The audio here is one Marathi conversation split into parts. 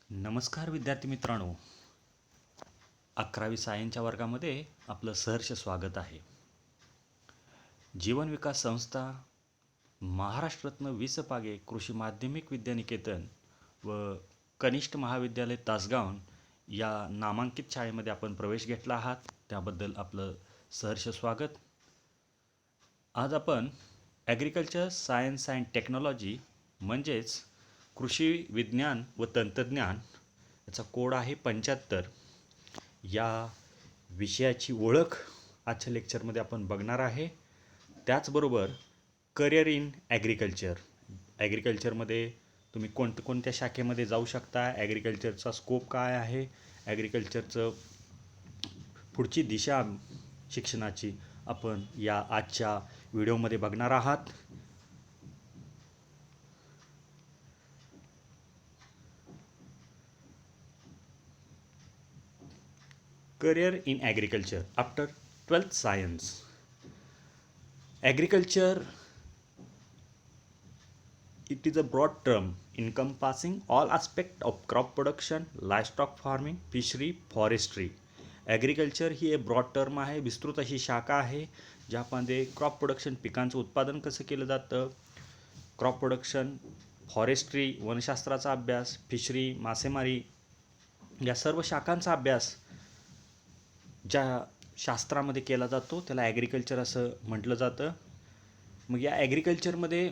नमस्कार विद्यार्थी मित्रांनो, 11वी सायन्सच्या वर्गामध्ये आपलं सहर्ष स्वागत आहे. जीवन विकास संस्था, महाराष्ट्ररत्न वि. स. पागे कृषी माध्यमिक विद्यानिकेतन व कनिष्ठ महाविद्यालय तासगाव या नामांकित शाळेमध्ये आपण प्रवेश घेतला आहात, त्याबद्दल आपलं सहर्ष स्वागत. आज आपण ॲग्रिकल्चर सायन्स अँड टेक्नॉलॉजी म्हणजेच कृषी विज्ञान व तंत्रज्ञान, याचा कोड आहे 75, या विषयाची ओळख आजच्या लेक्चरमध्ये आपण बघणार आहे. त्याचबरोबर करिअर इन ॲग्रिकल्चर, ॲग्रिकल्चरमध्ये तुम्ही कोणत्या शाखेमध्ये जाऊ शकता, ॲग्रिकल्चरचा स्कोप काय आहे, ॲग्रिकल्चरचं पुढची दिशा शिक्षणाची आपण या आजच्या व्हिडिओमध्ये बघणार आहात. Career in agriculture after 12th science. Agriculture, it is a broad term encompassing all aspects of crop production, livestock farming, fishery, forestry. Agriculture ही एक ब्रॉड टर्म आहे, विस्तृत अशी शाखा आहे ज्यामध्ये क्रॉप प्रोडक्शन, पिकांचं उत्पादन कसं केलं जातं, क्रॉप प्रोडक्शन, फॉरेस्ट्री, वनशास्त्राचा अभ्यास, फिशरी, मासेमारी, या सर्व शाखांचा अभ्यास ज्या शास्त्रामध्ये केला जातो त्याला ॲग्रिकल्चर असं म्हटलं जातं. मग या ॲग्रिकल्चरमध्ये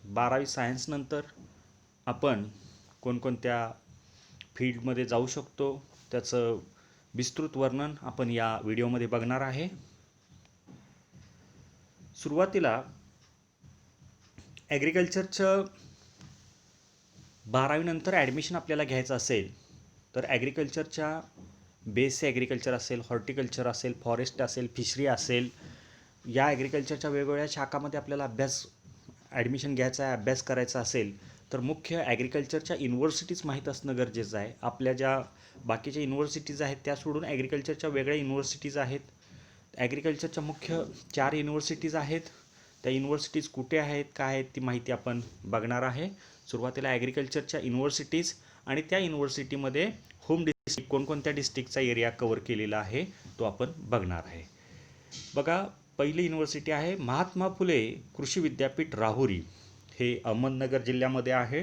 12वी सायन्सनंतर आपण कोणकोणत्या फील्डमध्ये जाऊ शकतो त्याचं विस्तृत वर्णन आपण या व्हिडिओमध्ये बघणार आहे. सुरुवातीला ॲग्रिकल्चरचं 12वी नंतर ॲडमिशन आपल्याला घ्यायचं असेल तर ॲग्रिकल्चरच्या बेस ॲग्रिकल्चर असेल, हॉर्टिकल्चर असेल, फॉरेस्ट असेल, फिशरी असेल, या ॲग्रिकल्चरच्या वेगवेगळ्या शाखामध्ये आपल्याला ॲडमिशन घ्यायचा आहे, अभ्यास करायचा असेल तर मुख्य ॲग्रिकल्चरच्या युनिव्हर्सिटीज माहीत असणं गरजेचं आहे. आपल्या ज्या बाकीच्या युनिव्हर्सिटीज आहेत त्या सोडून ॲग्रिकल्चरच्या वेगळ्या युनिव्हर्सिटीज आहेत. ॲग्रिकल्चरच्या मुख्य 4 युनिव्हर्सिटीज आहेत. त्या युनिव्हर्सिटीज कुठे आहेत, काय आहेत, ती माहिती आपण बघणार आहे. सुरुवातीला ॲग्रिकल्चरच्या युनिव्हर्सिटीज आणि त्या युनिव्हर्सिटीमध्ये होम डिस्ट्रिक्ट, कोणकोणत्या डिस्ट्रिक्टचा एरिया कवर केलेला आहे तो आपण बघणार आहे. बघा, पहिली युनिव्हर्सिटी आहे महात्मा फुले कृषी विद्यापीठ राहुरी. हे अहमदनगर जिल्ह्यामध्ये आहे.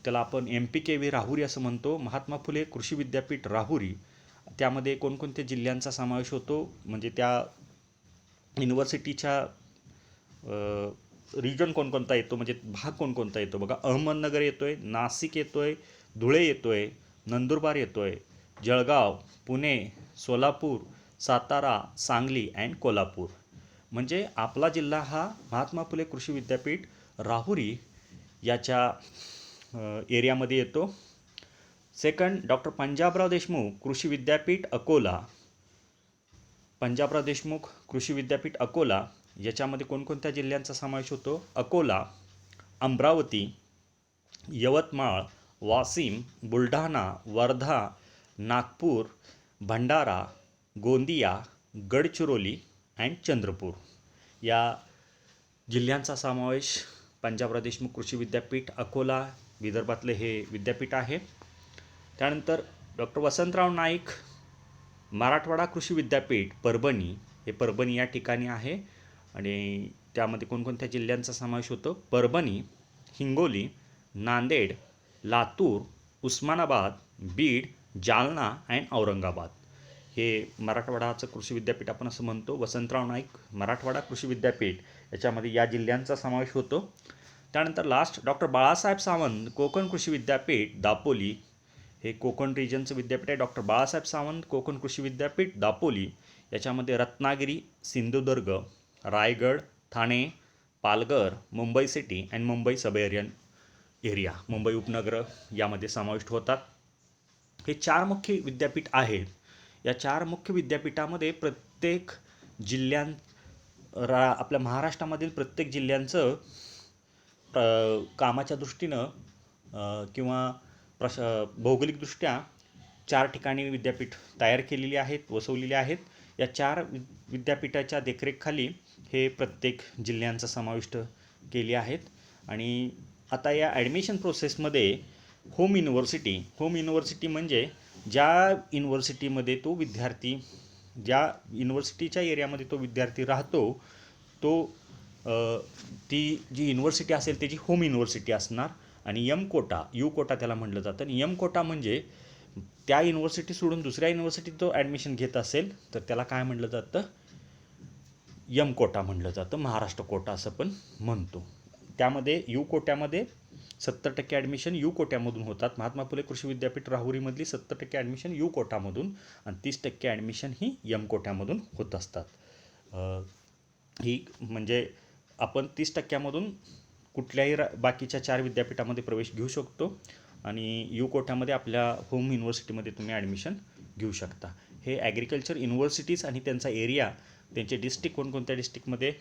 त्याला आपण MPKV राहुरी असं म्हणतो. महात्मा फुले कृषी विद्यापीठ राहुरी, त्यामध्ये कोणकोणत्या जिल्ह्यांचा समावेश होतो, म्हणजे त्या युनिव्हर्सिटीच्या रिजन कोणकोणता येतो, म्हणजे भाग कोणकोणता येतो. बघा, अहमदनगर येतोय, नाशिक येतोय, धुळे येतोय, नंदुरबार येतोय, जळगाव, पुणे, सोलापूर, सातारा, सांगली अँड कोल्हापूर. म्हणजे आपला जिल्हा हा महात्मा फुले कृषी विद्यापीठ राहुरी याच्या एरियामध्ये येतो. सेकंड, डॉक्टर पंजाबराव देशमुख कृषी विद्यापीठ अकोला. पंजाबराव देशमुख कृषी विद्यापीठ अकोला याच्यामध्ये कोणकोणत्या जिल्ह्यांचा समावेश होतो, अकोला, अमरावती, यवतमाळ, वाशिम, बुलढाणा, वर्धा, नागपूर, भंडारा, गोंदिया, गडचिरोली अँड चंद्रपूर या जिल्ह्यांचा समावेश पंजाबराव देशमुख कृषी विद्यापीठ अकोला, विदर्भातले हे विद्यापीठ आहे. त्यानंतर डॉक्टर वसंतराव नाईक मराठवाडा कृषी विद्यापीठ परभणी, हे परभणी या ठिकाणी आहे आणि त्यामध्ये कोणकोणत्या जिल्ह्यांचा समावेश होतो, परभणी, हिंगोली, नांदेड, लातूर, उस्मानाबाद, बीड, जालना अँड औरंगाबाद. हे मराठवाडाचं कृषी विद्यापीठ आपण असं म्हणतो. वसंतराव नाईक मराठवाडा कृषी विद्यापीठ याच्यामध्ये या जिल्ह्यांचा समावेश होतो. त्यानंतर लास्ट, डॉक्टर बाळासाहेब सावंत कोकण कृषी विद्यापीठ दापोली. हे कोकण रिजनचं विद्यापीठ आहे. डॉक्टर बाळासाहेब सावंत कोकण कृषी विद्यापीठ दापोली याच्यामध्ये Ratnagiri, Sindhudurg, Raigad, Thane, Palghar, Mumbai city and Mumbai sub area, Mumbai उपनगर यामध्ये समाविष्ट होतात. हे 4 मुख्य विद्यापीठ आहेत. या 4 मुख्य विद्यापीठामध्ये प्रत्येक आपल्या महाराष्ट्रामधील प्रत्येक जिल्ह्यांचं कामाच्या दृष्टीनं किंवा भौगोलिकदृष्ट्या 4 ठिकाणी विद्यापीठ तयार केलेली आहेत, वसवलेली आहेत. या 4 विद्यापीठाच्या देखरेखीखाली हे प्रत्येक जिल्ह्यांचा समाविष्ट केले आहेत. आणि आता या ॲडमिशन प्रोसेसमध्ये होम युनिव्हर्सिटी म्हणजे ज्या युनिव्हर्सिटीमध्ये तो विद्यार्थी, ज्या युनिव्हर्सिटीच्या एरियामध्ये तो विद्यार्थी राहतो, तो अ, ती जी युनिव्हर्सिटी असेल त्याची होम युनिव्हर्सिटी असणार. आणि यम कोटा, यू कोटा त्याला म्हटलं जातं. आणि यम कोटा म्हणजे त्या युनिव्हर्सिटी सोडून दुसऱ्या युनिव्हर्सिटीत तो ॲडमिशन घेत असेल तर त्याला काय म्हटलं जातं? यम कोटा म्हटलं जातं, महाराष्ट्र कोटा असं पण म्हणतो. त्यामध्ये यू कोट्यामध्ये 70% ॲडमिशन यू कोट्यामधून होतात. महात्मा फुले कृषी विद्यापीठ राहुरीमधली 70% ॲडमिशन यू कोटामधून आणि 30% ॲडमिशन ही यम कोट्यामधून होत असतात. ही म्हणजे आपण 30%मधून कुठल्याही बाकीच्या 4 विद्यापीठामध्ये प्रवेश घेऊ शकतो आणि यू कोट्यामध्ये आपल्या होम युनिव्हर्सिटीमध्ये तुम्ही ॲडमिशन घेऊ शकता. हे ॲग्रिकल्चर युनिव्हर्सिटीज आणि त्यांचा एरिया, त्यांचे डिस्ट्रिक्ट, कोणकोणत्या डिस्ट्रिक्टमध्ये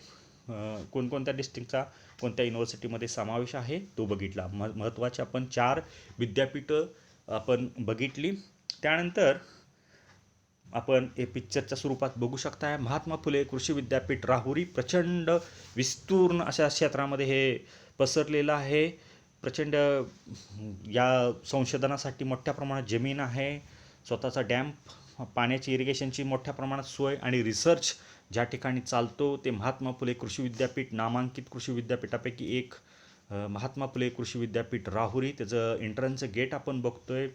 कोणकोणत्या डिस्ट्रिक्टचा कोणत्या युनिव्हर्सिटीमध्ये समावेश आहे तो बघितला. महत्त्वाचे आपण 4 विद्यापीठं आपण बघितली. त्यानंतर आपण हे पिक्चरच्या स्वरूपात बघू शकता. महात्मा फुले कृषी विद्यापीठ राहुरी प्रचंड विस्तूर्ण अशा क्षेत्रामध्ये हे पसरलेलं आहे. प्रचंड या संशोधनासाठी मोठ्या प्रमाणात जमीन आहे, स्वतःचा डॅम्प, पाण्याची इरिगेशनची मोठ्या प्रमाणात सोय आणि रिसर्च ज्या ठिकाणी चालतो ते महात्मा फुले कृषी विद्यापीठ, नामांकित कृषी विद्यापीठापैकी एक महात्मा फुले कृषी विद्यापीठ राहुरी. त्याचं एंट्रन्सचं गेट आपण बघतोय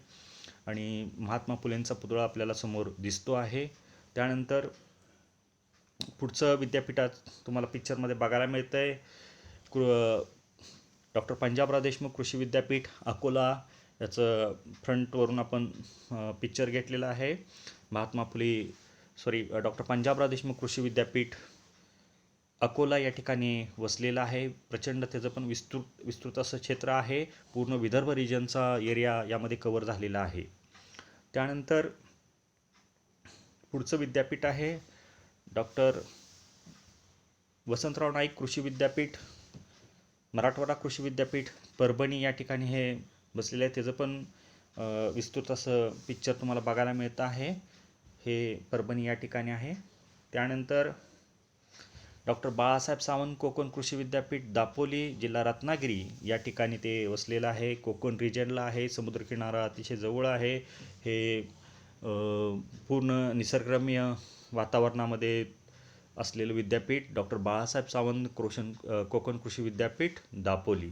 आणि महात्मा फुलेंचा पुतळा आपल्याला समोर दिसतो आहे. त्यानंतर पुढचं विद्यापीठात तुम्हाला पिक्चरमध्ये बघायला मिळतं आहे डॉक्टर पंजाबराव देशमुख कृषी विद्यापीठ अकोला. याचं फ्रंटवरून आपण पिक्चर घेतलेला आहे. डॉक्टर पंजाबराव देशमुख कृषी विद्यापीठ अकोला या ठिकाणी वसलेलं आहे. प्रचंड त्याचं पण विस्तृत असं क्षेत्र आहे. पूर्ण विदर्भ रिजनचा एरिया यामध्ये कव्हर झालेला आहे. त्यानंतर पुढचं विद्यापीठ आहे डॉक्टर वसंतराव नाईक कृषी विद्यापीठ, मराठवाडा कृषी विद्यापीठ परभणी या ठिकाणी हे बसलेलं आहे. त्याचं पण विस्तृत असं पिक्चर तुम्हाला बघायला मिळतं आहे. हे परभणी या ठिकाणी आहे. त्यानंतर डॉक्टर बाळासाहेब सावंत कोकण कृषी विद्यापीठ दापोली, जिल्हा रत्नागिरी या ठिकाणी ते वसलेलं आहे. कोकण रिजनला आहे, समुद्रकिनारा अतिशय जवळ आहे. हे पूर्ण निसर्गरम्य वातावरणामध्ये असलेलं विद्यापीठ डॉक्टर बाळासाहेब सावंत कोकण कृषी विद्यापीठ दापोली.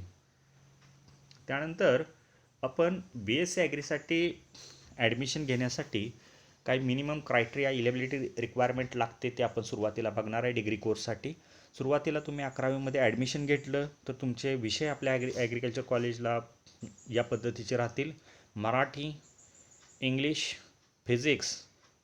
त्यानंतर आपण BSc ॲग्रीसाठी ॲडमिशन घेण्यासाठी काही मिनिमम क्रायटेरिया, इलिजिबिलिटी रिक्वायरमेंट लागते ते आपण सुरुवातीला बघणार आहे. डिग्री कोर्ससाठी सुरुवातीला तुम्ही 11वीमध्ये ॲडमिशन घेतलं तर तुमचे विषय आपल्या ॲग्रिकल्चर कॉलेजला या पद्धतीचे राहतील: Marathi, English, physics,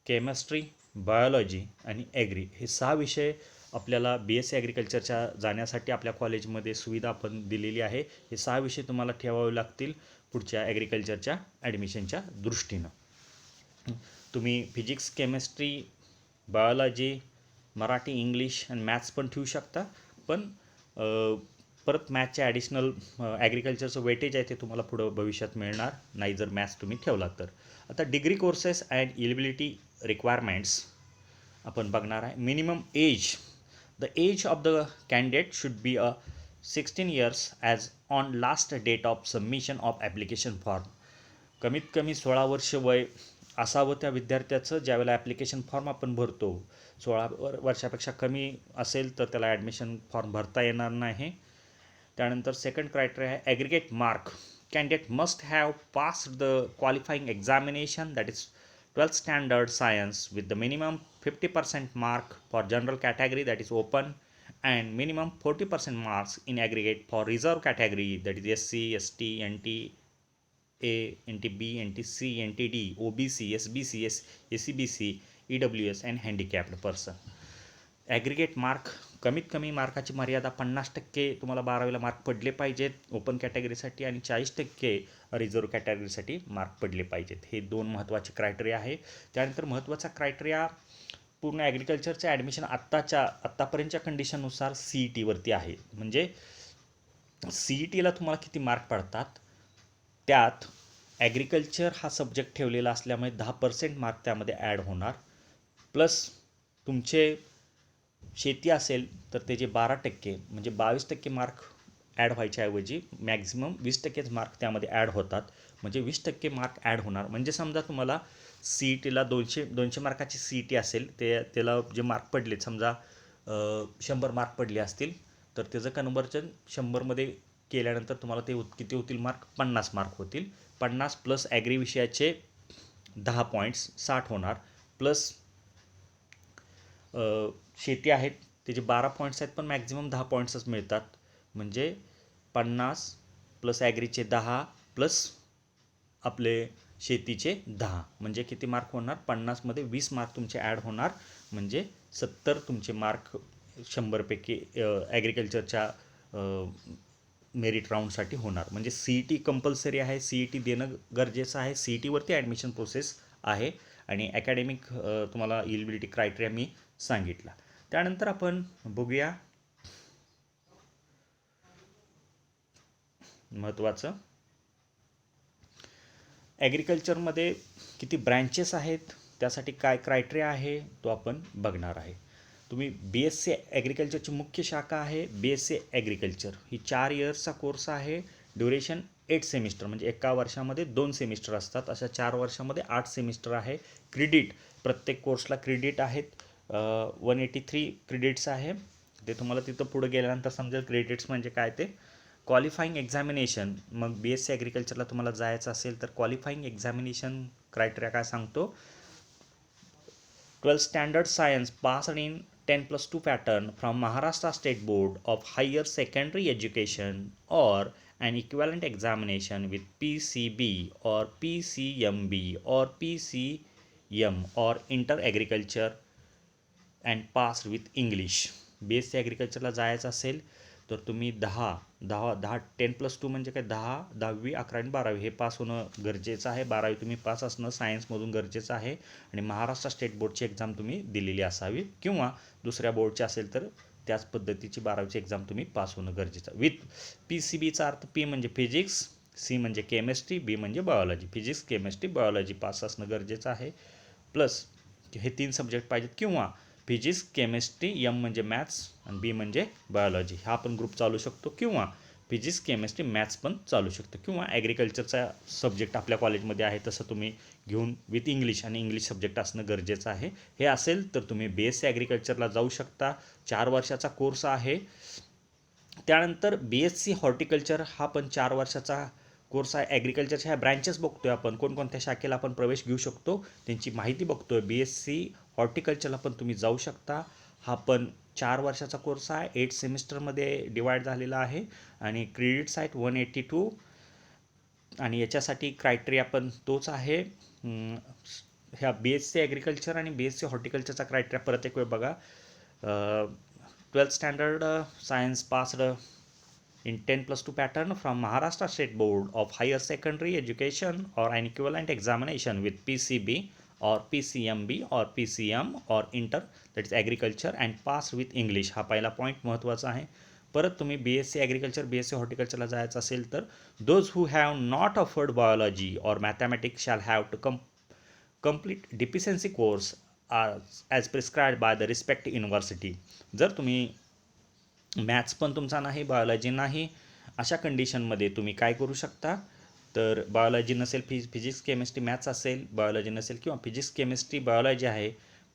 chemistry, biology आणि ॲग्री. हे 6 विषय आपल्याला BSc ॲग्रिकल्चरच्या जाण्यासाठी आपल्या कॉलेजमध्ये सुविधा आपण दिलेली आहे. हे 6 विषय तुम्हाला ठेवावे लागतील पुढच्या ॲग्रिकल्चरच्या ॲडमिशनच्या दृष्टीनं. तुम्ही physics, chemistry, biology, Marathi, English आणि मॅथ्स पण ठेवू शकता. पण परत मॅथ्सचे ॲडिशनल ॲग्रिकल्चरचं वेटेज आहे ते तुम्हाला पुढं भविष्यात मिळणार नाही जर मॅथ्स तुम्ही ठेवला तर. आता degree courses and eligibility requirements आपण बघणार आहे. Minimum age, the age of the candidate should be 16 years as on last date of submission of application form. कमीत कमी 16 वर्ष वय असावं त्या विद्यार्थ्याचं ज्यावेळेला ॲप्लिकेशन फॉर्म आपण भरतो. 16 वर्षापेक्षा कमी असेल तर त्याला ॲडमिशन फॉर्म भरता येणार नाही. त्यानंतर सेकंड क्रायटेरिया आहे aggregate mark. Candidate must have passed the qualifying examination that is 12th standard science with the minimum 50% mark for general category that is open and minimum 40% marks in aggregate for reserve category that is SC, ST, NT A, NT B, NT C, NT D, OBC, SBC, SCBC, EWS and handicapped person. Aggregate mark, कमीत कमी मार्काची मर्यादा 50% तुम्हाला 12वीला मार्क पडले पाहिजेत ओपन कॅटेगरीसाठी आणि 40% रिझर्व्ह कॅटेगरीसाठी मार्क पडले पाहिजेत. हे 2 महत्त्वाचे क्रायटेरिया आहे. त्यानंतर महत्त्वाचा क्रायटेरिया पूर्ण ॲग्रिकल्चरचं ॲडमिशन आत्तापर्यंतच्या कंडिशननुसार CET वरती आहे. म्हणजे CETला तुम्हाला किती मार्क पडतात त्यात ॲग्रिकल्चर हा सब्जेक्ट ठेवलेला असल्यामुळे 10% मार्क त्यामध्ये ॲड होणार. प्लस तुमचे शेती असेल तर त्याचे 12% म्हणजे 22% मार्क ॲड व्हायच्याऐवजी मॅक्झिमम 20%च मार्क त्यामध्ये ॲड होतात. म्हणजे 20% मार्क ॲड होणार. म्हणजे समजा तुम्हाला सी ई टीला 200 मार्काची सी ई टी असेल, त्याला जे मार्क पडले समजा 100 मार्क पडले असतील, तर त्याचं कन्व्हर्जन 100मध्ये केल्यानंतर तुम्हाला ते किती होतील मार्क? 50 मार्क होतील. 50 प्लस ॲग्री विषयाचे 10 पॉईंट्स 60 होणार, प्लस शेती आहेत त्याचे 12 पॉईंट्स आहेत, पण मॅक्झिमम 10 पॉईंट्सच मिळतात. म्हणजे 50 प्लस ॲग्रीचे 10 प्लस आपले शेतीचे 10 म्हणजे किती मार्क होणार? 50मध्ये 20 मार्क तुमचे ॲड होणार. म्हणजे 70 तुमचे मार्क 100पैकी ॲग्रिकल्चरच्या मेरिट राऊंडसाठी होणार. म्हणजे सी ई टी कंपल्सरी आहे, सी ई टी देणं गरजेचं आहे. सी ई टीवरती ॲडमिशन प्रोसेस आहे आणि अकॅडमिक तुम्हाला एलिजिबिलिटी क्रायटेरिया मी सांगितला. त्यानंतर आपण बघूया महत्त्वाचं, ॲग्रिकल्चरमध्ये किती ब्रँचेस आहेत, त्यासाठी काय क्रायटेरिया आहे तो आपण बघणार आहे. तुम्ही बी एस सी ॲग्रिकल्चरची मुख्य शाखा आहे बी एस सी ॲग्रिकल्चर. ही 4 इयर्सचा कोर्स आहे. ड्युरेशन 8 सेमिस्टर, म्हणजे एका वर्षामध्ये 2 सेमिस्टर असतात. अशा 4 वर्षामध्ये 8 सेमिस्टर आहे. क्रेडिट, प्रत्येक कोर्सला क्रेडिट आहेत. 183 क्रेडिट्स आहे. ते तुम्हाला तिथं पुढे गेल्यानंतर समजेल क्रेडिट्स म्हणजे काय ते. क्वालिफाईंग एक्झामिनेशन, मग बी एस सी ॲग्रिकल्चरला तुम्हाला जायचं असेल तर क्वालिफाईंग एक्झामिनेशन क्रायटेरिया काय सांगतो? 12th standard science passed in 10+2 pattern from Maharashtra State Board of Higher Secondary Education or an equivalent examination with PCB or PCMB or PCM or Inter Agriculture and passed with English. B S C ॲग्रिकल्चरला जायचं असेल तर तुम्ही 10+2 म्हणजे काय 10वी 11वी 12वी हे पास होणं गरजेचं आहे. 12वी तुम्ही पास असणं सायन्समधून गरजेचं आहे आणि महाराष्ट्र स्टेट बोर्डची एक्झाम तुम्ही दिलेली असावी, किंवा दुसऱ्या बोर्डची असेल तर त्याच पद्धतीची 12वीची एक्झाम तुम्ही पास होणं गरजेचं. विथ पी सी बीचा अर्थ पी म्हणजे फिजिक्स, सी म्हणजे केमिस्ट्री, बी म्हणजे biology. Physics, chemistry, biology pass असणं गरजेचं आहे. प्लस हे 3 सब्जेक्ट पाहिजेत, किंवा फिजिक्स, केमिस्ट्री, एम म्हणजे मॅथ्स आणि बी म्हणजे बायोलॉजी. हा पण ग्रुप चालू शकतो, किंवा फिजिक्स, केमिस्ट्री, मॅथ्स पण चालू शकतो, किंवा ॲग्रिकल्चरचा सब्जेक्ट आपल्या कॉलेजमध्ये आहे तसं तुम्ही घेऊन विथ इंग्लिश, आणि इंग्लिश सब्जेक्ट असणं गरजेचं आहे. हे असेल तर तुम्ही बी एस सी ॲग्रिकल्चरला जाऊ शकता. 4 वर्षाचा कोर्स आहे. त्यानंतर बी एस सी हॉर्टिकल्चर हा पण 4 वर्षाचा कोर्स आहे. ॲग्रिकल्चरच्या ह्या ब्रँचेस बघतोय आपण, कोणकोणत्या शाखेला आपण प्रवेश घेऊ शकतो त्यांची माहिती बघतोय. बी एस सी हॉर्टिकल्चरला पण तुम्ही जाऊ शकता. हा पण 4 वर्षाचा कोर्स आहे. 8 सेमिस्टरमध्ये डिवाईड झालेला आहे आणि क्रेडिट्स आहेत 182. आणि याच्यासाठी क्रायटेरिया पण तोच आहे. ह्या बी एस सी ॲग्रिकल्चर आणि बी एस सी हॉर्टिकल्चरचा क्रायटेरिया परत एक वेळ बघा. 12th standard science passed in 10+2 pattern from Maharashtra State Board of Higher Secondary Education or an equivalent examination with PCB or PCMB or PCM or Inter, that is Agriculture, and passed with English. हा पहिला पॉईंट महत्त्वाचा आहे. परत तुम्ही B S C agriculture, B S C हॉर्टिकल्चरला जायचं असेल तर those who have not offered biology और mathematics shall have to complete deficiency course as prescribed by the respective university. जर तुम्ही मॅथ्स पण तुमचा नाही, बायोलॉजी नाही, अशा कंडिशनमध्ये तुम्ही काय करू शकता, तर बायोलॉजी नसेल, फिजिक्स, केमिस्ट्री, मॅथ्स असेल, बायोलॉजी नसेल, किंवा फिजिक्स, केमिस्ट्री, बायोलॉजी आहे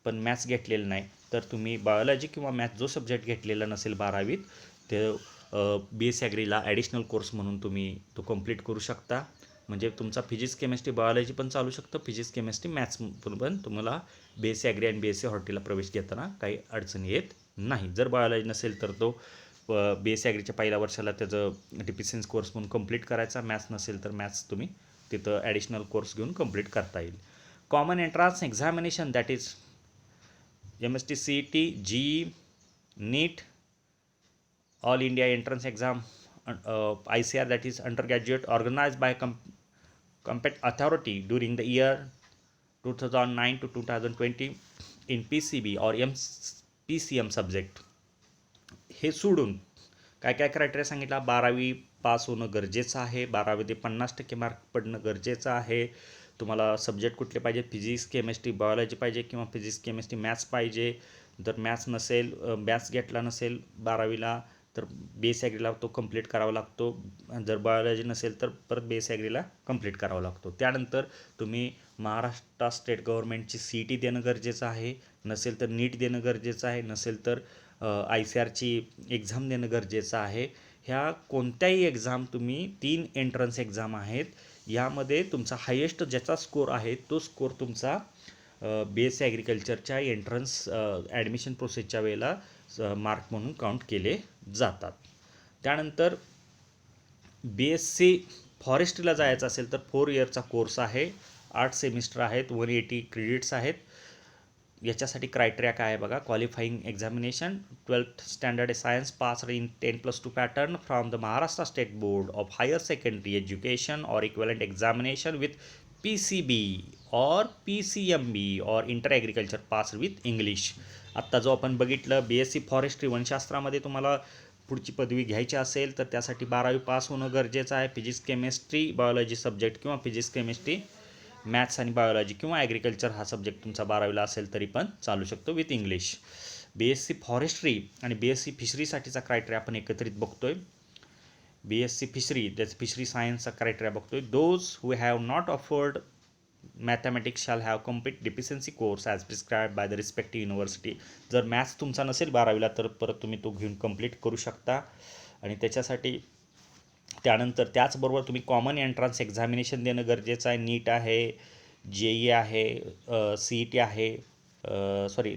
पण मॅथ्स घेतलेलं नाही, तर तुम्ही बायोलॉजी किंवा मॅथ्स जो सब्जेक्ट घेतलेला नसेल 12वीत ते बी एस सी ॲग्रीला ॲडिशनल कोर्स म्हणून तुम्ही तो कंप्लीट करू शकता. म्हणजे तुमचा फिजिक्स, केमिस्ट्री, बायोलॉजी पण चालू शकतं. फिजिक्स, केमिस्ट्री, मॅथ्स पण तुम्हाला बी एस सी ॲग्री आणि बी एस सी हॉर्टीला प्रवेश घेताना काही अडचणी येत नाही. जर बायोलॉजी नसेल तर तो बी एस सी ॲग्रीच्या पहिल्या वर्षाला त्याचं डिफिशियन्स कोर्स म्हणून कंप्लीट करायचा. मॅथ्स नसेल तर मॅथ्स तुम्ही तिथं ॲडिशनल कोर्स घेऊन कंप्लीट करता येईल. Common entrance examination, that is MST, CET, GE, NEET, all India entrance exam, ICR, that is undergraduate, organized by competent authority during the year 2009 to 2020 in PCB or PCM subject. हे सोडून काय काय क्रायटेरिया सांगितला? 12वी पास होणं गरजेचं आहे. 12वी ते 50% मार्क पडणं गरजेचं आहे. तुम्हाला सब्जेक्ट कुठले पाहिजे? फिजिक्स, केमिस्ट्री, बायोलॉजी पाहिजे, किंवा फिजिक्स, केमिस्ट्री, मॅथ्स पाहिजे. जर मॅथ्स नसेल, मॅथ्स घेतला नसेल 12वीला तर BSc ॲग्रीला तो कंप्लीट करावा लागतो. जर बायोलॉजी नसेल तर परत BSc ॲग्रीला कंप्लीट करावा लागतो. त्यानंतर तुम्ही महाराष्ट्र स्टेट गव्हर्नमेंटची CET देणं गरजेचं आहे. नसेल तर नीट देणं गरजेचं आहे. नसेल तर ICARची एक्झाम देणं गरजेचं आहे. ह्या कोणत्याही एक्झाम तुम्ही 3 एंट्रन्स एक्झाम आहेत. यामध्ये तुमचा हायेस्ट ज्याचा स्कोर आहे तो स्कोर तुमचा BSc ॲग्रिकल्चरच्या एंट्रन्स ॲडमिशन प्रोसेसच्या वेळेला मार्क म्हणून काउंट केले जातात. त्यानंतर BSc फॉरेस्ट्रीला जायचं असेल तर 4 इयरचा कोर्स आहे. 8 सेमिस्टर आहेत. 180 क्रेडिट्स आहेत. याच्यासाठी क्रायटेरिया काय आहे बघा. Qualifying examination 12th standard science pass in 10+2 pattern from the Maharashtra state board of higher secondary education or equivalent examination with PCB or PCMB or inter agriculture pass with English. आत्ता जो आपण बघितलं BSc फॉरेस्ट्री वनशास्त्रामध्ये तुम्हाला पुढची पदवी घ्यायची असेल तर त्यासाठी 12वी पास होणं गरजेचं आहे. फिजिक्स केमिस्ट्री बायोलॉजी सब्जेक्ट किंवा फिजिक्स केमिस्ट्री मॅथ्स आणि बायोलॉजी किंवा ॲग्रिकल्चर हा सब्जेक्ट तुमचा 12वीला असेल तरी पण चालू शकतो विथ इंग्लिश. BSc फॉरेस्ट्री आणि BSc फिशरीसाठीचा क्रायटेरिया आपण एकत्रित बघतोय. BSc फिशरी त्याच फिशरी सायन्सचा क्रायटेरिया बघतोय. Those who have not offered mathematics shall have complete deficiency course as prescribe by the respective university. जर मॅथ्स तुमचा नसेल 12वीला तर परत तुम्ही तो घेऊन कंप्लीट करू शकता. आणि त्याच्यासाठी त्यानंतर त्याचबरोबर तुम्ही कॉमन एंट्रन्स एक्झामिनेशन देणं गरजेचं आहे. नीट आहे, JEE आहे, CET आहे,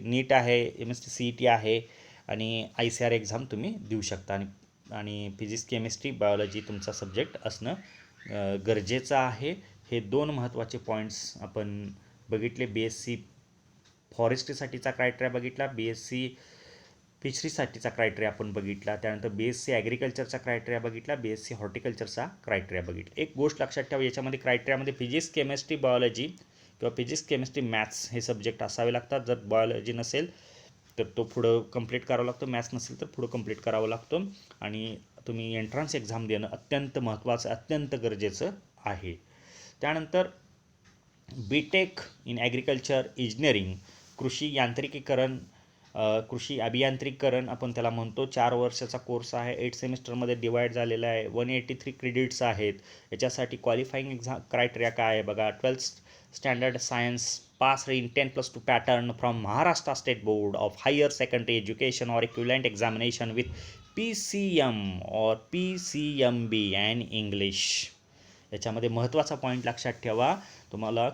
नीट आहे, MSc CET आहे आणि ICAR एक्झाम तुम्ही देऊ शकता. आणि फिजिक्स केमिस्ट्री बायोलॉजी तुमचा सब्जेक्ट असणं गरजेचं आहे. हे 2 महत्त्वाचे पॉईंट्स आपण बघितले. BSc फॉरेस्ट्रीसाठीचा क्रायटेरिया बघितला, BSc फिशरीसाठीचा क्रायटेरिया आपण बघितला. त्यानंतर BSc ॲग्रिकल्चरचा क्रायटेरिया बघितला, BSc हॉर्टिकल्चरचा क्रायटेरिया बघितला. एक गोष्ट लक्षात ठेवा, याच्यामध्ये क्रायटेरियामध्ये फिजिक्स केमिस्ट्री बायोलॉजी किंवा फिजिक्स केमिस्ट्री मॅथ्स हे सब्जेक्ट असावे लागतात. जर बायोलॉजी नसेल तर तो पुढं कंप्लीट करावा लागतो. मॅथ्स नसेल तर पुढं कंप्लीट करावं लागतो. आणि तुम्ही एंट्रन्स एक्झाम देणं अत्यंत महत्त्वाचं, अत्यंत गरजेचं आहे. त्यानंतर BTech इन ॲग्रिकल्चर इंजिनिअरिंग, कृषी यांत्रिकीकरण, कृषी अभियांत्रिकीकरण आपण त्याला म्हणतो. 4 वर्षाचा कोर्स आहे. 8 सेमिस्टरमध्ये डिवाईड झालेला आहे. 183 क्रेडिट्स आहेत. याच्यासाठी क्वालिफाईंग एक्झाम क्रायटेरिया काय आहे बघा. 12th standard science pass in 10+2 pattern from Maharashtra state board of higher secondary education or equivalent examination with PCM or PCMB and English. याच्यामध्ये महत्त्वाचा पॉईंट लक्षात ठेवा, तुम्हाला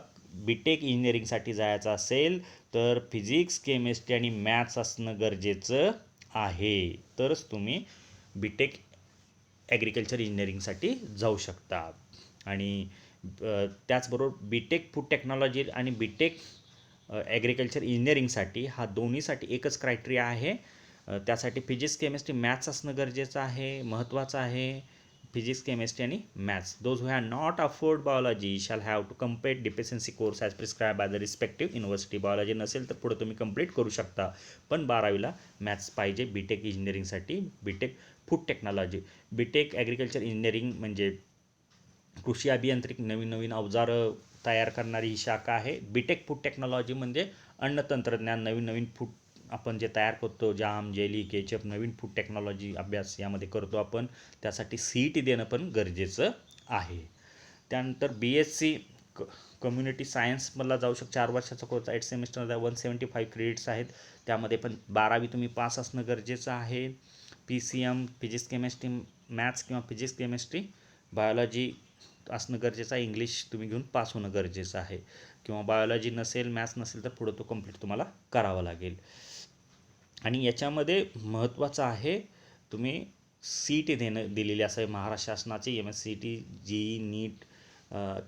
BTech इंजिनिअरिंगसाठी जायचं असेल तर फिजिक्स केमिस्ट्री आणि मॅथ्स असणं गरजेचं आहे. तरच तुम्ही BTech ॲग्रिकल्चर इंजिनिअरिंगसाठी जाऊ शकता. आणि त्याचबरोबर BTech फूड टेक्नॉलॉजी आणि BTech ॲग्रिकल्चर इंजिनिअरिंगसाठी हा दोन्हीसाठी एकच क्रायटेरिया आहे. त्यासाठी फिजिक्स केमिस्ट्री मॅथ्स असणं गरजेचं आहे, महत्त्वाचं आहे. फिजिक्स केमिस्ट्री आणि maths. Those who have not afford biology shall have to complete deficiency course as prescribe by the respective university. Biology नसेल तर पुढे तुम्ही कंप्लीट करू शकता, पण 12वीला मॅथ्स पाहिजे BTech इंजिनिअरिंगसाठी. BTech food technology, BTech agriculture engineering म्हणजे कृषी अभियांत्रिक, नवीन नवीन अवजारं तयार करणारी ही शाखा आहे. BTech फूड टेक्नॉलॉजी म्हणजे अन्न तंत्रज्ञान, नवीन नवीन फूड आपण जे तयार करतो, जाम, जेली, केचप, नवीन फूड टेक्नॉलॉजी अभ्यास यामध्ये करतो आपण. त्यासाठी CET देणं पण गरजेचं आहे. त्यानंतर BSc कम्युनिटी सायन्समधला जाऊ शकतो. 4 वर्षाचा कोर्स, 8 सेमिस्टरला 175 क्रेडिट्स आहेत. त्यामध्ये पण 12वी तुम्ही पास असणं गरजेचं आहे. PCM फिजिक्स केमिस्ट्री मॅथ्स किंवा फिजिक्स केमिस्ट्री बायोलॉजी असणं गरजेचं आहे. इंग्लिश तुम्ही घेऊन पास होणं गरजेचं आहे. किंवा बायोलॉजी नसेल, मॅथ्स नसेल तर पुढं तो कंप्लीट तुम्हाला करावा लागेल. आणि याच्यामध्ये महत्त्वाचं आहे, तुम्ही CET दिलेली असेल महाराष्ट्र शासनाची. MSCET, JEE, नीट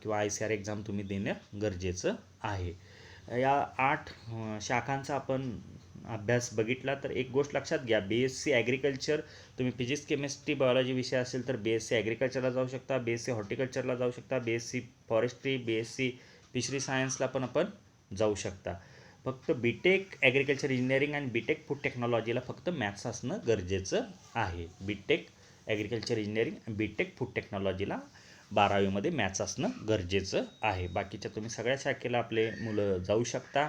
किंवा ICAR एक्झाम तुम्ही देणं गरजेचं आहे. या 8 शाखांचा आपण अभ्यास बघितला. तर एक गोष्ट लक्षात घ्या, BSc ॲग्रिकल्चर तुम्ही फिजिक्स केमिस्ट्री बायोलॉजी विषय असेल तर BSc ॲग्रिकल्चरला जाऊ शकता, BSc हॉर्टिकल्चरला जाऊ शकता, BSc फॉरेस्ट्री, BSc फिशरी सायन्सला पण आपण जाऊ शकता. फक्त BTech ॲग्रिकल्चर इंजिनिअरिंग आणि BTech फूड टेक्नॉलॉजीला फक्त मॅथ्स असणं गरजेचं आहे. BTech ॲग्रिकल्चर इंजिनिअरिंग आणि BTech फूड टेक्नॉलॉजीला 12वीमध्ये मॅथ्स असणं गरजेचं आहे. बाकीच्या तुम्ही सगळ्या शाखेला आपले मुलं जाऊ शकता.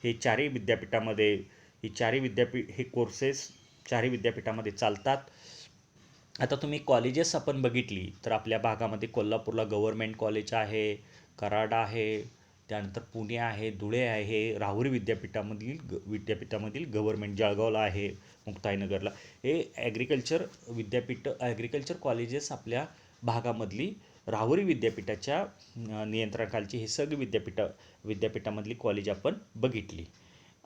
हे चारही विद्यापीठामध्ये, हे कोर्सेस चारही विद्यापीठामध्ये चालतात. आता तुम्ही कॉलेजेस आपण बघितली तर आपल्या भागामध्ये कोल्हापूरला गव्हर्मेंट कॉलेज आहे, कराड आहे, त्यानंतर पुणे आहे, धुळे आहे, राहुरी विद्यापीठामधील गव्हर्मेंट जळगावला आहे, मुक्ताईनगरला. हे ॲग्रिकल्चर कॉलेजेस आपल्या भागामधली राहुरी विद्यापीठाच्या नियंत्रणाखालची हे सगळी विद्यापीठामधली कॉलेज आपण बघितली.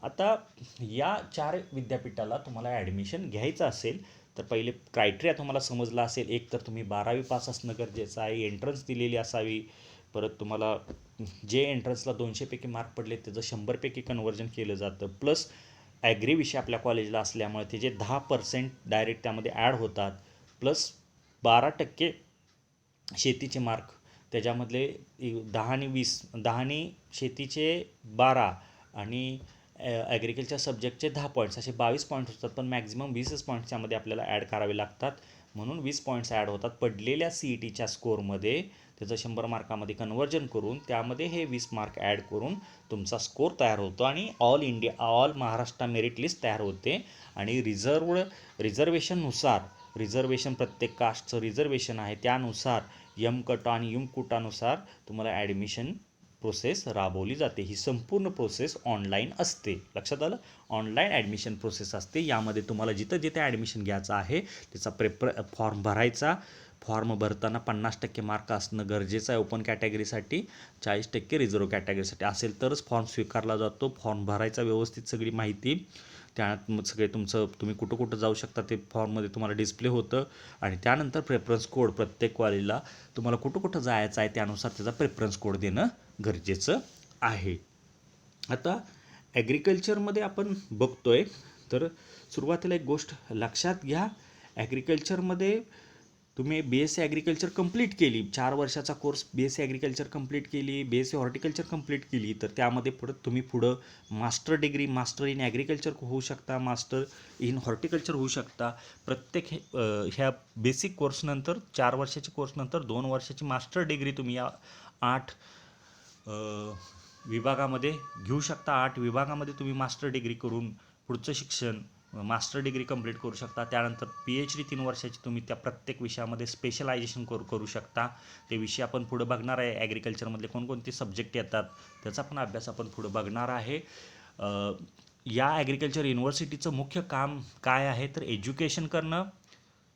आता या 4 विद्यापीठाला तुम्हाला ॲडमिशन घ्यायचं असेल तर पहिले क्रायटेरिया तुम्हाला समजला असेल. एक तर तुम्ही 12वी पास असणं गरजेचं आहे, एंट्रन्स दिलेली असावी. परत तुम्हाला जे एंट्रन्सला 200पैकी मार्क पडले त्याचं 100पैकी कन्व्हर्जन केलं जातं. प्लस ॲग्री विषय आपल्या कॉलेजला असल्यामुळे त्याचे 10% डायरेक्ट त्यामध्ये ॲड होतात. प्लस 12% शेतीचे मार्क, त्याच्यामधले 10 आणि 20, 10 आणि शेतीचे 12 आणि ॲग्रिकल्चर सब्जेक्टचे 10 पॉईंट्स, असे 22 पॉईंट्स होतात. पण मॅक्झिमम 20च पॉईंट्स त्यामध्ये आपल्याला ॲड करावे लागतात, म्हणून 20 पॉईंट्स ॲड होतात. पडलेल्या CETच्या स्कोअरमध्ये त्याचं 100 मार्कामध्ये कन्व्हर्जन करून त्यामध्ये हे 20 मार्क ॲड करून तुमचा स्कोअर तयार होतो आणि ऑल महाराष्ट्र मेरिट लिस्ट तयार होते. आणि रिझर्वेशन प्रत्येक कास्टचं रिझर्वेशन आहे त्यानुसार कट आणि कोटानुसार तुम्हाला ॲडमिशन प्रोसेस राबवली जाते. ही संपूर्ण प्रोसेस ऑनलाईन असते. लक्षात आलं? ऑनलाईन ॲडमिशन प्रोसेस असते. यामध्ये तुम्हाला जिथं ॲडमिशन घ्यायचं आहे त्याचा फॉर्म भरायचा. फॉर्म भरताना 50% मार्क असणं गरजेचं आहे ओपन कॅटेगरीसाठी, 40% रिझर्व्ह कॅटेगरीसाठी असेल तरच फॉर्म स्वीकारला जातो. फॉर्म भरायचा व्यवस्थित, सगळी माहिती त्यात मग सगळे तुम्ही कुठं कुठं जाऊ शकता ते फॉर्ममध्ये तुम्हाला डिस्प्ले होतं. आणि त्यानंतर प्रेफरन्स कोड प्रत्येक कॉलेजला तुम्हाला कुठं कुठं जायचं आहे त्यानुसार त्याचा प्रेफरन्स कोड देणं गरजेचं आहे. आता ॲग्रिकल्चरमध्ये आपण बघतोय तर सुरुवातीला एक गोष्ट लक्षात घ्या. ॲग्रिकल्चरमध्ये तुम्ही BSc ॲग्रिकल्चर कंप्लीट केली, 4 वर्षाचा कोर्स BSc ॲग्रिकल्चर कंप्लीट केली, BSc हॉर्टिकल्चर कंप्लीट केली, तर त्यामध्ये तुम्ही पुढं मास्टर इन ॲग्रिकल्चर होऊ शकता, मास्टर इन हॉर्टिकल्चर होऊ शकता. प्रत्येक ह्या बेसिक कोर्सनंतर 4 वर्षाच्या कोर्सनंतर 2 वर्षाची मास्टर डिग्री तुम्ही या 8 विभागामध्ये घेऊ शकता. 8 विभागामध्ये तुम्ही मास्टर डिग्री करून पुढचं शिक्षण मास्टर डिग्री कंप्लीट करू शकता. त्यानंतर PhD 3 वर्षाची तुम्ही त्या प्रत्येक विषयामध्ये स्पेशलायझेशन करू शकता. ते विषय आपण पुढं बघणार आहे. ॲग्रिकल्चरमधले कोणकोणते सब्जेक्ट येतात त्याचा पण अभ्यास आपण पुढं बघणार आहे. या ॲग्रिकल्चर युनिव्हर्सिटीचं मुख्य काम काय आहे तर एज्युकेशन करणं,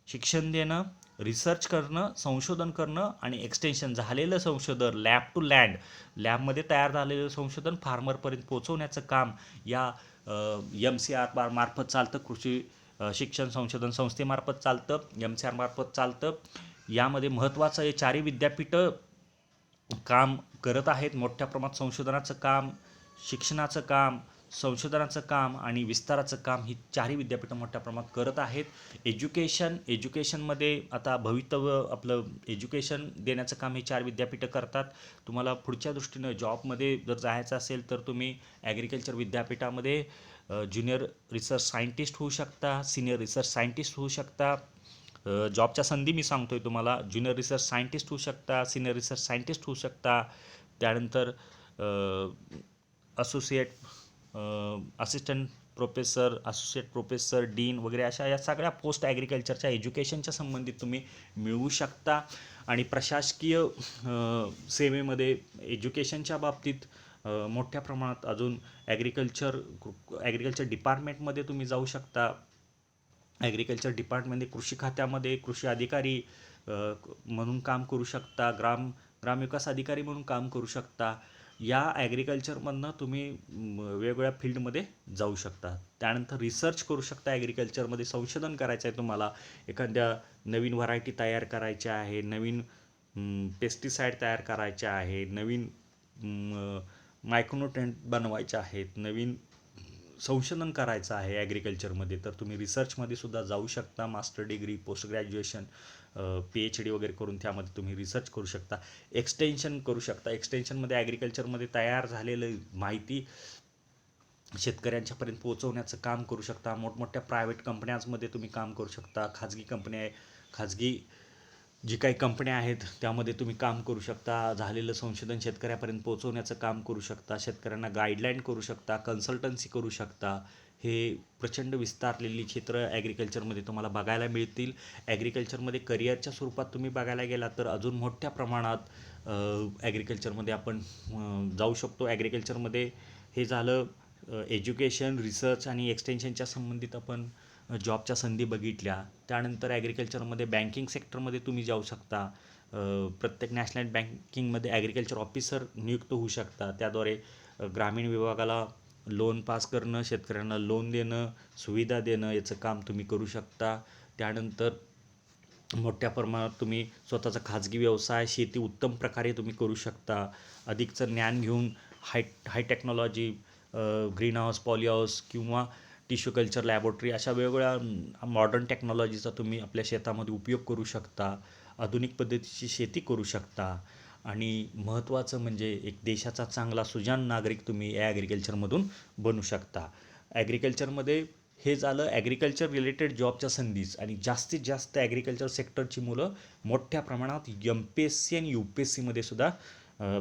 शिक्षण देणं, रिसर्च करणं, संशोधन करणं आणि एक्सटेन्शन झालेलं संशोधन लॅब टू लॅबमध्ये तयार झालेलं संशोधन फार्मरपर्यंत पोहोचवण्याचं काम या MCR मार्फत चालतं. कृषी शिक्षण संशोधन संस्थेमार्फत चालतं, MCR मार्फत चालतं. यामध्ये महत्त्वाचं हे 4 विद्यापीठं काम करत आहेत. मोठ्या प्रमाणात संशोधनाचं काम, शिक्षणाचं काम, संशोधनाचं काम आणि विस्ताराचं काम ही 4 विद्यापीठं मोठ्या प्रमाणात करत आहेत. एज्युकेशनमध्ये आता भवितव्य आपलं एज्युकेशन देण्याचं काम ही 4 विद्यापीठं करतात. तुम्हाला पुढच्या दृष्टीनं जॉबमध्ये जर जायचं असेल तर तुम्ही ॲग्रिकल्चर विद्यापीठामध्ये ज्युनियर रिसर्च सायंटिस्ट होऊ शकता, सिनियर रिसर्च सायंटिस्ट होऊ शकता. जॉबच्या संधी मी सांगतोय तुम्हाला, ज्युनियर रिसर्च सायंटिस्ट होऊ शकता, सिनियर रिसर्च सायंटिस्ट होऊ शकता. त्यानंतर assistant professor, associate professor, dean वगैरे अशा या सगळ्या पोस्ट ॲग्रिकल्चरच्या एज्युकेशनच्या संबंधित तुम्ही मिळवू शकता. आणि प्रशासकीय सेवेमध्ये एज्युकेशनच्या बाबतीत मोठ्या प्रमाणात अजून ॲग्रिकल्चर डिपार्टमेंटमध्ये तुम्ही जाऊ शकता. ॲग्रिकल्चर डिपार्टमेंटमध्ये कृषी खात्यामध्ये कृषी अधिकारी म्हणून काम करू शकता, ग्रामविकास अधिकारी म्हणून काम करू शकता. या ॲग्रिकल्चरमधनं तुम्ही वेगवेगळ्या फील्डमध्ये जाऊ शकता. त्यानंतर रिसर्च करू शकता. ॲग्रिकल्चरमध्ये संशोधन करायचं आहे तुम्हाला, एखाद्या नवीन व्हरायटी तयार करायच्या आहे, नवीन पेस्टिसाईड तयार करायचे आहे, नवीन मायक्रोन्यूट्रिएंट बनवायचे आहेत, नवीन संशोधन करायचं आहे ॲग्रिकल्चरमध्ये, तर तुम्ही रिसर्चमध्ये सुद्धा जाऊ शकता. Master degree, post graduation, PhD वगैरे करून त्यामध्ये तुम्ही रिसर्च करू शकता. एक्सटेन्शन करू शकता. एक्सटेन्शनमध्ये ॲग्रिकल्चरमध्ये तयार झालेलं माहिती शेतकऱ्यांच्यापर्यंत पोहोचवण्याचं काम करू शकता. मोठमोठ्या प्रायव्हेट कंपन्यांमध्ये तुम्ही काम करू शकता. खाजगी जी काही कंपन्या आहेत त्यामध्ये तुम्ही काम करू शकता. झालेलं संशोधन शेतकऱ्यापर्यंत पोहोचवण्याचं काम करू शकता. शेतकऱ्यांना गाईडलाईन करू शकता, कन्सल्टन्सी करू शकता. हे प्रचंड विस्तारलेली क्षेत्र ॲग्रिकल्चरमध्ये तुम्हाला बघायला मिळतील. ॲग्रिकल्चरमध्ये करिअरच्या स्वरूपात तुम्ही बघायला गेलात तर अजून मोठ्या प्रमाणात ॲग्रिकल्चरमध्ये आपण जाऊ शकतो. ॲग्रिकल्चरमध्ये हे झालं एज्युकेशन, रिसर्च आणि एक्सटेन्शनच्या संबंधित आपण जॉबच्या संधी बघितल्या. त्यानंतर ॲग्रिकल्चरमध्ये बँकिंग सेक्टरमध्ये तुम्ही जाऊ शकता. प्रत्येक नॅशनल बँकिंगमध्ये ॲग्रिकल्चर ऑफिसर नियुक्त होऊ शकता. त्याद्वारे ग्रामीण विभागाला लोन पास करणं, शेतकऱ्यांना लोन देणं, सुविधा देणं याचं काम तुम्ही करू शकता. त्यानंतर मोठ्या प्रमाणात तुम्ही स्वतःचा खाजगी व्यवसाय, शेती उत्तम प्रकारे तुम्ही करू शकता. अधिकचं ज्ञान घेऊन high technology, greenhouse, polyhouse किंवा टिश्यू कल्चर लॅबोरेटरी अशा वेगवेगळ्या मॉडर्न टेक्नॉलॉजीचा तुम्ही आपल्या शेतामध्ये उपयोग करू शकता. आधुनिक पद्धतीची शेती करू शकता. आणि महत्त्वाचं म्हणजे एक देशाचा चांगला सुजाण नागरिक तुम्ही या ॲग्रिकल्चरमधून बनू शकता. ॲग्रिकल्चरमध्ये हे झालं ॲग्रिकल्चर रिलेटेड जॉबच्या संधीच. आणि जास्तीत जास्त ॲग्रिकल्चर सेक्टरची मुलं मोठ्या प्रमाणात MPSC आणि UPSCमध्ये सुद्धा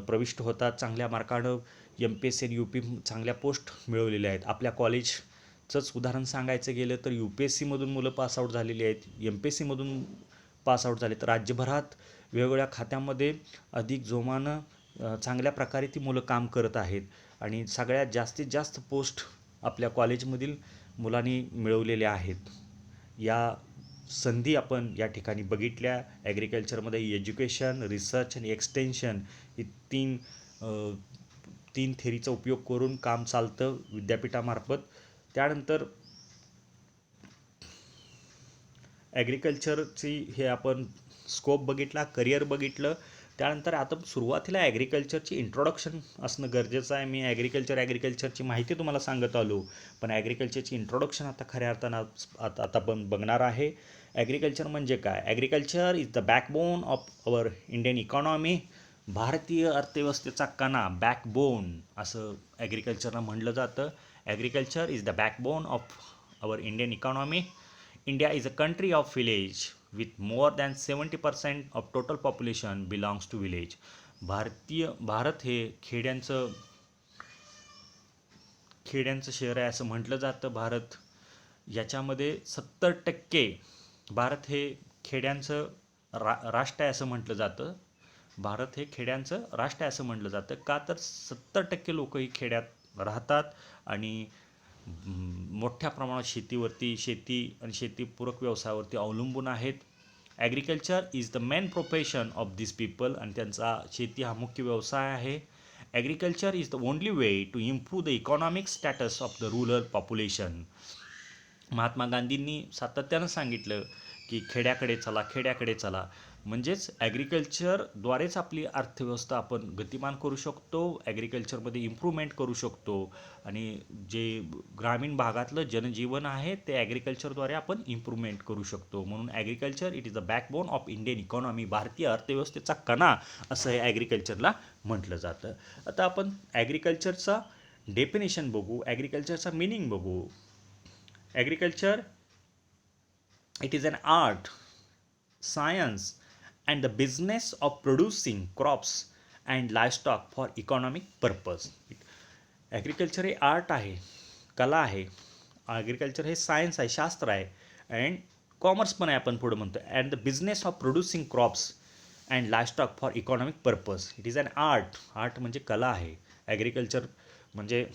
प्रविष्ट होतात. चांगल्या मार्कानं MPSC आणि UP चांगल्या पोस्ट मिळवलेल्या आहेत. आपल्या कॉलेजचंच उदाहरण सांगायचं गेलं तर UPSCमधून मुलं पासआउट झालेली आहेत, MPSCमधून पासआउट झाले तर राज्यभरात वेगवेगळ्या खात्यामध्ये अधिक जोमानं चांगल्या प्रकारे ती मुलं काम करत आहेत. आणि सगळ्यात जास्तीत जास्त पोस्ट आपल्या कॉलेजमधील मुलांनी मिळवलेल्या आहेत. या संधी आपण या ठिकाणी बघितल्या. ॲग्रिकल्चरमध्ये एज्युकेशन, रिसर्च आणि एक्सटेन्शन ही तीन थेरीचा उपयोग करून काम चालतं विद्यापीठामार्फत. त्यानंतर ॲग्रिकल्चरची हे आपण स्कोप बघितला, करिअर बघितलं. त्यानंतर आता सुरुवातीला ॲग्रिकल्चरची इंट्रोडक्शन असणं गरजेचं आहे. मी ॲग्रिकल्चरची माहिती तुम्हाला सांगत आलो, पण ॲग्रिकल्चरची इंट्रोडक्शन आता खऱ्या अर्थानं आता आपण बघणार आहे. ॲग्रिकल्चर म्हणजे काय? Agriculture is the backbone of our Indian economy. भारतीय अर्थव्यवस्थेचा कणा, बॅकबोन असं ॲग्रिकल्चरला म्हणलं जातं. Agriculture is the backbone of our Indian economy. India is a country of village with more than 70% of total population belongs to village. Bharat हे खेड्यांचं शहर आहे असं म्हटलं जातं. भारत याच्यामध्ये 70% भारत हे खेड्यांचं राष्ट्र आहे असं म्हटलं जातं. भारत हे खेड्यांचं राष्ट्र आहे असं म्हटलं जातं. का तर 70% लोक ही खेड्यात राहतात आणि मोठ्या प्रमाणात शेती आणि शेतीपूरक व्यवसायावरती अवलंबून आहेत. Agriculture is the main profession of this people. आणि त्यांचा शेती हा मुख्य व्यवसाय आहे. Agriculture is the only way to improve the economic status of the rural population. Mahatma गांधींनी सातत्यानं सांगितलं की खेड्याकडे चला. म्हणजेच ॲग्रिकल्चरद्वारेच आपली अर्थव्यवस्था आपण गतिमान करू शकतो, ॲग्रिकल्चरमध्ये इम्प्रूव्हमेंट करू शकतो. आणि जे ग्रामीण भागातलं जनजीवन आहे ते ॲग्रिकल्चरद्वारे आपण इम्प्रूव्हमेंट करू शकतो. म्हणून agriculture it is the backbone of Indian economy. भारतीय अर्थव्यवस्थेचा कणा असं हे ॲग्रिकल्चरला म्हटलं जातं. आता आपण ॲग्रिकल्चरचा डेफिनेशन बघू, ॲग्रिकल्चरचा मिनिंग बघू. Agriculture it is an art, science and the business of producing crops and livestock for economic purpose. Agriculture हे आर्ट आहे, कला आहे. ॲग्रिकल्चर हे सायन्स आहे, शास्त्र आहे. अँड कॉमर्स पण आहे आपण पुढं म्हणतो. And the business of producing crops and livestock for economic purpose. It is an art. Art म्हणजे कला आहे. ॲग्रिकल्चर म्हणजे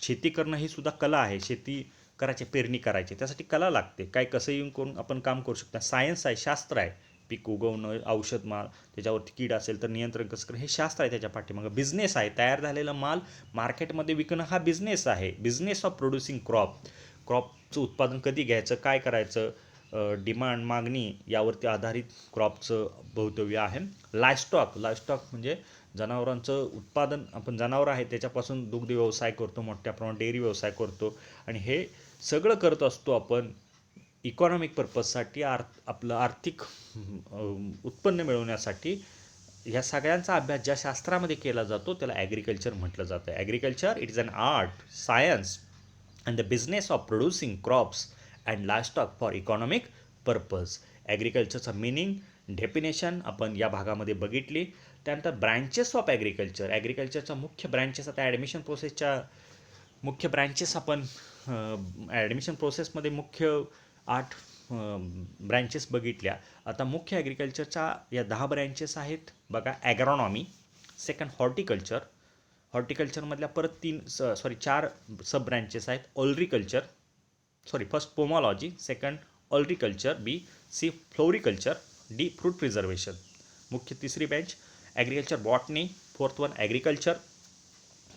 शेती करणं ही सुद्धा कला आहे. शेती करायची, पेरणी करायची, त्यासाठी कला लागते. काय कसं येऊन करून आपण काम करू शकता. सायन्स आहे, शास्त्र आहे. पीक उगवणं, औषध माल, त्याच्यावरती कीड असेल तर नियंत्रण कसं करणं, हे शास्त्र आहे. त्याच्या पाठीमागं बिझनेस आहे. तयार झालेला माल मार्केटमध्ये विकणं हा बिझनेस आहे. बिझनेस ऑफ प्रोड्युसिंग क्रॉपचं उत्पादन कधी घ्यायचं, काय करायचं, डिमांड, मागणी यावरती आधारित क्रॉपचं भवितव्य आहे. लाईव्हस्टॉक म्हणजे जनावरांचं उत्पादन. आपण जनावर आहे त्याच्यापासून दुग्ध व्यवसाय करतो, मोठ्या प्रमाणात डेअरी व्यवसाय करतो. आणि हे सगळं करत असतो आपण इकॉनॉमिक पर्पजसाठी, आपलं आर्थिक उत्पन्न मिळवण्यासाठी. ह्या सगळ्यांचा अभ्यास ज्या शास्त्रामध्ये केला जातो त्याला ॲग्रिकल्चर म्हटलं जातं. Agriculture it is an art, science and the business of producing crops and livestock for economic purpose. ॲग्रिकल्चरचा मिनिंग, डेफिनेशन आपण या भागामध्ये बघितली. त्यानंतर ब्रँचेस ऑफ ॲग्रिकल्चर. ॲग्रिकल्चरच्या मुख्य ब्रँचेस, आता ॲडमिशन प्रोसेसच्या मुख्य ब्रँचेस आपण ॲडमिशन प्रोसेसमध्ये मुख्य 8 ब्रँचेस बघितल्या. आता मुख्य ॲग्रिकल्चरच्या या 10 ब्रँचेस आहेत बघा. ॲग्रॉनॉमी, सेकंड हॉर्टिकल्चर, हॉर्टिकल्चरमधल्या परत 4 सब ब्रँचेस आहेत. Olericulture, first pomology, second olericulture, B C floriculture, D fruit preservation. मुख्य तिसरी branch agriculture botany, fourth one agriculture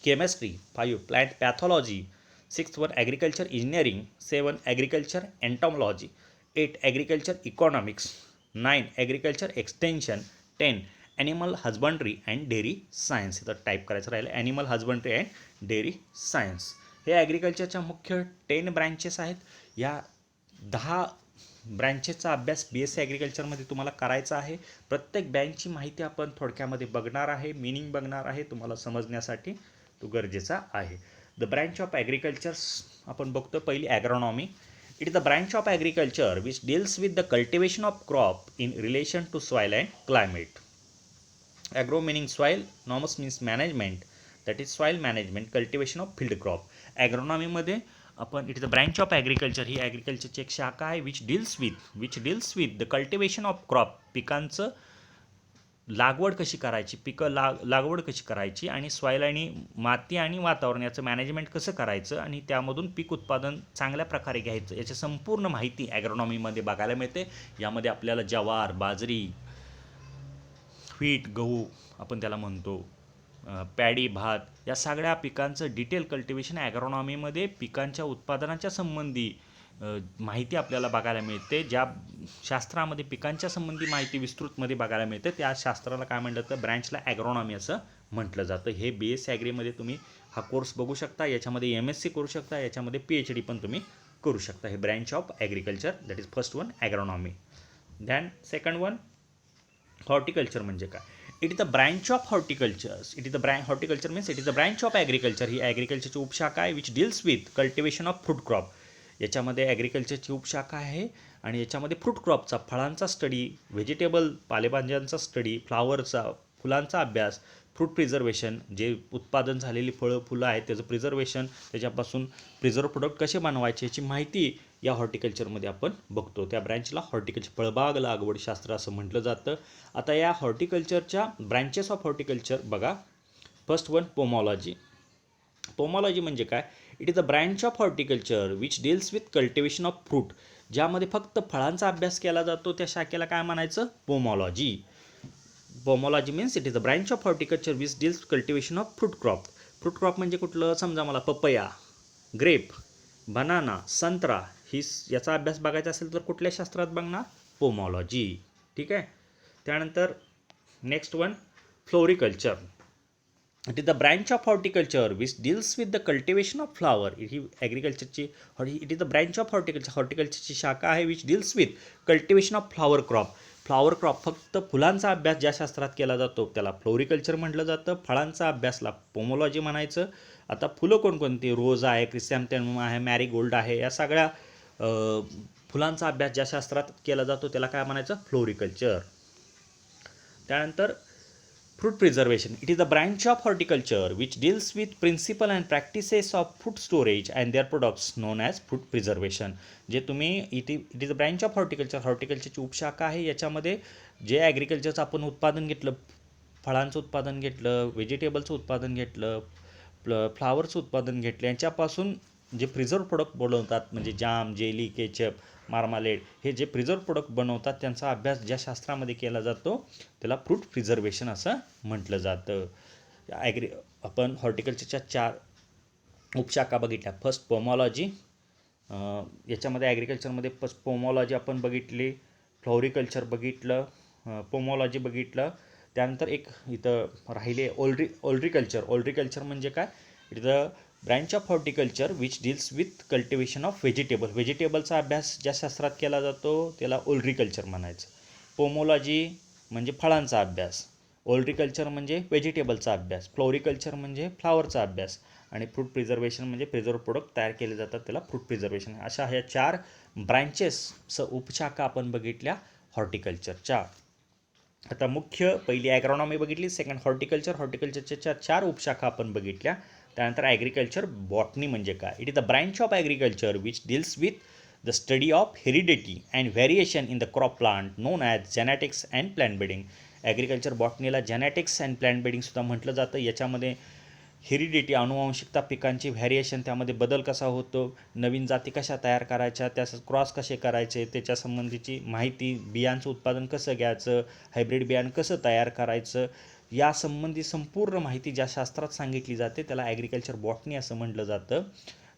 chemistry, 5 plant pathology, 6th one agriculture engineering, 7 agriculture entomology, 8 agriculture economics, 9 agriculture extension, 10 animal husbandry and dairy science. इथं टाईप करायचं राहिलं, animal husbandry and dairy science. हे ॲग्रिकल्चरच्या मुख्य 10 ब्रँचेस आहेत. या 10 ब्रँचेसचा अभ्यास BSc ॲग्रिकल्चरमध्ये तुम्हाला करायचा आहे. प्रत्येक ब्रँचची माहिती आपण थोडक्यामध्ये बघणार आहे, मिनिंग बघणार आहे, तुम्हाला समजण्यासाठी तो गरजेचा आहे. द ब्रँच ऑफ ॲग्रिकल्चर आपण बघतो. पहिली agronomy. It is the branch of agriculture which deals with the cultivation of crop in relation to soil and climate. Agro meaning soil, nomos means management, that is soil management, cultivation of field crop. ॲग्रॉनॉमीमध्ये आपण it is the branch of agriculture, ही ॲग्रिकल्चरची एक शाखा आहे which deals with the cultivation of crop, पिकांचं लागवड कशी करायची, लागवड कशी करायची, आणि सॉईल आणि माती आणि वातावरण याचं मॅनेजमेंट कसं करायचं आणि त्यामधून पीक उत्पादन चांगल्या प्रकारे घ्यायचं, याची संपूर्ण माहिती ॲग्रॉनॉमीमध्ये बघायला मिळते. यामध्ये आपल्याला ज्वार, बाजरी, व्हीट, गहू आपण त्याला म्हणतो, पॅडी, भात, या सगळ्या पिकांचं डिटेल कल्टिवेशन ॲग्रॉनॉमीमध्ये पिकांच्या उत्पादनाच्या संबंधी माहिती आपल्याला बघायला मिळते. ज्या शास्त्रामध्ये पिकांच्या संबंधी माहिती विस्तृतमध्ये बघायला मिळते त्या शास्त्राला काय म्हटलं तर ब्रँचला ॲग्रॉनॉमी असं म्हटलं जातं. हे BSc ॲग्रीमध्ये तुम्ही हा कोर्स बघू शकता. याच्यामध्ये MSc करू शकता, याच्यामध्ये PhD पण तुम्ही करू शकता. हे branch of agriculture, that is first one agronomy. Then second one horticulture म्हणजे काय. It is the branch of horticulture. Horticulture means it is the branch of agriculture. ही ॲग्रिकल्चरची उपशाखा आहे which deals with cultivation of fruit crop. याच्यामध्ये ॲग्रिकल्चरची उपशाखा आहे आणि याच्यामध्ये फ्रूट क्रॉपचा, फळांचा स्टडी, व्हेजिटेबल पालेभाज्यांचा स्टडी, फुलांचा अभ्यास, फ्रूट प्रिझर्वेशन, जे उत्पादन झालेली फुलं आहेत त्याचं प्रिझर्वेशन, त्याच्यापासून प्रिझर्व प्रोडक्ट कसे बनवायचे याची माहिती या हॉर्टिकल्चरमध्ये आपण बघतो. त्या ब्रँचला हॉर्टिकल्चर, फळबाग लागवड शास्त्र असं म्हटलं जातं. आता या हॉर्टिकल्चरच्या ब्रँचेस ऑफ हॉर्टिकल्चर बघा. First one pomology. पोमॉलॉजी म्हणजे काय. It is the branch of horticulture which deals with cultivation of fruit. ज्यामध्ये फक्त फळांचा अभ्यास केला जातो त्या शाखेला काय म्हणायचं, pomology. Pomology means it is the branch of horticulture which deals cultivation of fruit crop. Fruit crop म्हणजे कुठलं, समजा मला पपया, ग्रेप, बनाना, संत्रा, याचा अभ्यास बघायचा असेल तर कुठल्या शास्त्रात बघणार, पोमॉलॉजी. ठीक आहे. त्यानंतर next one floriculture. It is the branch of horticulture which deals with the cultivation of flower. ही ॲग्रिकल्चरची, it is the branch of horticulture, हॉर्टिकल्चरची शाखा आहे which deals with cultivation of flower crop. Flower crop, फक्त फुलांचा अभ्यास ज्या शास्त्रात केला जातो त्याला फ्लोरिकल्चर म्हटलं जातं. फळांचा अभ्यासला पोमॉलॉजी म्हणायचं. आता फुलं कोणकोणती, रोज आहे, क्रिसॅन्थेमम आहे, मॅरीगोल्ड आहे, या सगळ्या फुलांचा अभ्यास ज्या शास्त्रात केला जातो त्याला काय म्हणायचं, फ्लोरिकल्चर. त्यानंतर fruit preservation. It is the branch of horticulture which deals with principle and practices of fruit storage and their products known as fruit preservation. जे तुम्ही it is the branch of horticulture, हॉर्टिकल्चरची उपशाखा आहे. याच्यामध्ये जे ॲग्रिकल्चरचं आपण उत्पादन घेतलं, फळांचं उत्पादन घेतलं, व्हेजिटेबलचं उत्पादन घेतलं, फ्लावरचं उत्पादन घेतलं, यांच्यापासून जे प्रिझर्व प्रोडक्ट बनवतात म्हणजे जाम, जेली, केचप, मार्मालेड, हे जे प्रिझर्व प्रोडक्ट बनवतात त्यांचा अभ्यास ज्या शास्त्रामध्ये केला जातो त्याला फ्रूट प्रिझर्वेशन असं म्हटलं जातं. आपण हॉर्टिकल्चरच्या 4 उपशाखा बघितल्या. फर्स्ट पोमॉलॉजी. याच्यामध्ये ॲग्रिकल्चरमध्ये फर्स्ट पोमॉलॉजी आपण बघितली, फ्लोरिकल्चर बघितलं, पोमॉलॉजी बघितलं. त्यानंतर एक इथं राहिले ऑलरिकल्चर. ऑलरिकल्चर म्हणजे काय. It is the branch of horticulture which deals with cultivation of vegetable. व्हेजिटेबलचा अभ्यास ज्या शास्त्रात केला जातो त्याला ऑलरिकल्चर म्हणायचं. पोमॉलॉजी म्हणजे फळांचा अभ्यास, ऑलरिकल्चर म्हणजे व्हेजिटेबलचा अभ्यास, फ्लोरिकल्चर म्हणजे फ्लावरचा अभ्यास, आणि फ्रूट प्रिझर्वेशन म्हणजे प्रिझर्व प्रोडक्ट तयार केले जातात त्याला फ्रूट प्रिझर्वेशन. अशा ह्या 4 ब्रँचेस उपशाखा आपण बघितल्या हॉर्टिकल्चरच्या. आता मुख्य पहिली ॲग्रॉनॉमी बघितली, सेकंड हॉर्टिकल्चर, हॉर्टिकल्चरच्या 4 उपशाखा आपण बघितल्या. त्यानंतर ॲग्रिकल्चर बॉटनी म्हणजे काय? It is the branch of agriculture which deals with the study of heredity and variation in the crop plant known as genetics and plant breeding. Agriculture बॉटनीला जेनेटिक्स अँड प्लॅन ब्रीडिंगसुद्धा म्हटलं जातं. याच्यामध्ये हेरिडिटी अनुवांशिकता, पिकांची व्हॅरिएशन, त्यामध्ये बदल कसा होतो, नवीन जाती कशा तयार करायच्या, त्याचं क्रॉस कसे करायचे, त्याच्या संबंधीची माहिती, बियांचं उत्पादन कसं घ्यायचं, हायब्रिड बियाणं कसं तयार करायचं, यासंबंधी संपूर्ण माहिती ज्या शास्त्रात सांगितली जाते त्याला ॲग्रिकल्चर बॉटनी असं म्हटलं जातं.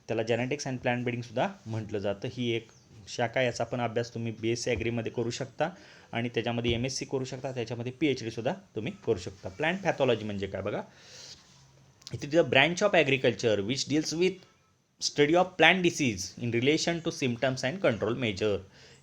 त्याला जेनेटिक्स अँड प्लॅन ब्रीडिंगसुद्धा म्हटलं जातं. ही एक शाखा, याचा पण अभ्यास तुम्ही BSc ॲग्रीमध्ये करू शकता आणि त्याच्यामध्ये MSc करू शकता, त्याच्यामध्ये PhDसुद्धा तुम्ही करू शकता. प्लॅन्ट पॅथॉलॉजी म्हणजे काय बघा. It is a branch of agriculture which deals with study of plant disease in relation to symptoms and control measure.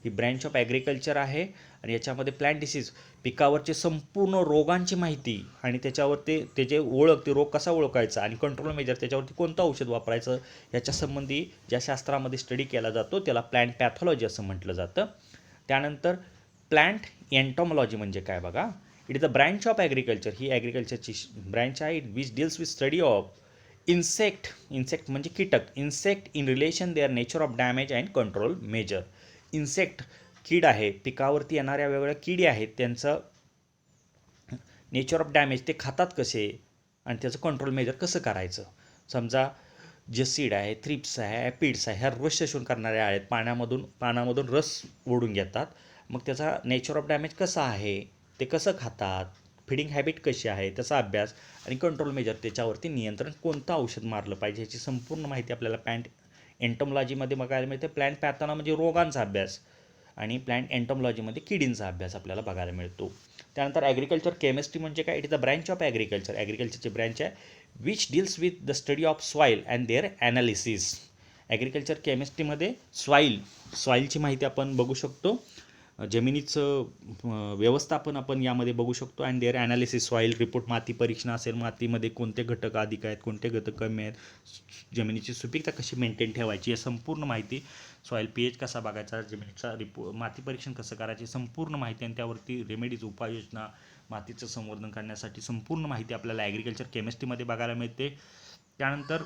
ही ब्रँच ऑफ ॲग्रिकल्चर आहे आणि याच्यामध्ये प्लांट डिसीज, पिकावरचे संपूर्ण रोगांची माहिती आणि त्याच्यावर त्याचे ओळख, ते रोग कसा ओळखायचा आणि कंट्रोल मेजर, त्याच्यावरती कोणतं औषध वापरायचं, याच्या संबंधी ज्या शास्त्रामध्ये स्टडी केला जातो त्याला प्लॅन्ट पॅथॉलॉजी असं म्हटलं जातं. त्यानंतर प्लॅन्ट एंटॉमॉलॉजी म्हणजे काय बघा. It is the branch of agriculture, ही ॲग्रिकल्चरची ब्रँच आहे which deals with study of insect म्हणजे कीटक, insect in relation their nature of damage and control measure. Insect कीड आहे, पिकावरती येणाऱ्या वेगवेगळ्या किडी आहेत, त्यांचं नेचर ऑफ डॅमेज, ते खातात कसे आणि त्याचं कंट्रोल मेजर कसं करायचं. समजा जसीड आहे, थ्रिप्स आहे, ॲपिड्स आहे, ह्या रस शोषण करणाऱ्या आहेत, पानामधून रस ओढून घेतात. मग त्याचा नेचर ऑफ डॅमेज कसा आहे, ते कसं खातात, फिडिंग हॅबिट कशी आहे, त्याचा अभ्यास आणि कंट्रोल मेजर, त्याच्यावरती नियंत्रण, कोणतं औषध मारलं पाहिजे, याची संपूर्ण माहिती आपल्याला प्लॅन्ट एंटॉमॉलॉजीमध्ये बघायला मिळते. प्लॅन्ट पॅथॉलॉजी म्हणजे रोगांचा अभ्यास आणि प्लॅन्ट एंटॉमॉलॉजीमध्ये किडींचा अभ्यास आपल्याला बघायला मिळतो. त्यानंतर ॲग्रिकल्चर केमिस्ट्री म्हणजे काय. It is the branch of agriculture, ॲग्रिकल्चरची ब्रँच आहे which deals with the study of soil and their analysis. Agriculture केमिस्ट्रीमध्ये सॉईलची माहिती आपण बघू शकतो, जमिनीचं व्यवस्थापन आपण यामध्ये बघू शकतो. And their analysis, soil report, माती परीक्षण असेल, मातीमध्ये कोणते घटक अधिक आहेत, कोणते घटक कमी आहेत, जमिनीची सुपीकता कशी मेंटेन ठेवायची, या संपूर्ण माहिती, सॉईल pH कसा बघायचा, जमिनीचा माती परीक्षण कसं करायचे, संपूर्ण माहिती आणि त्यावरती रेमेडीज, उपाययोजना, मातीचं संवर्धन करण्यासाठी संपूर्ण माहिती आपल्याला ॲग्रिकल्चर केमिस्ट्रीमध्ये बघायला मिळते. त्यानंतर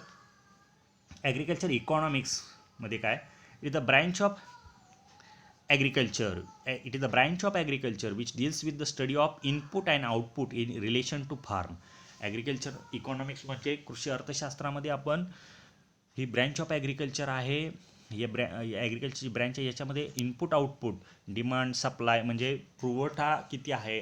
ॲग्रिकल्चर इकॉनॉमिक्समध्ये काय. It the branch of agriculture, it is the branch of agriculture which deals with the study of input and output in relation to farm. Agriculture economics म्हणजे कृषी अर्थशास्त्रामध्ये आपण, ही ब्रँच ऑफ ॲग्रिकल्चर आहे. हे ॲग्रिकल्चरची ब्रँच आहे. याच्यामध्ये इनपुट आउटपुट, डिमांड सप्लाय म्हणजे पुरवठा किती आहे,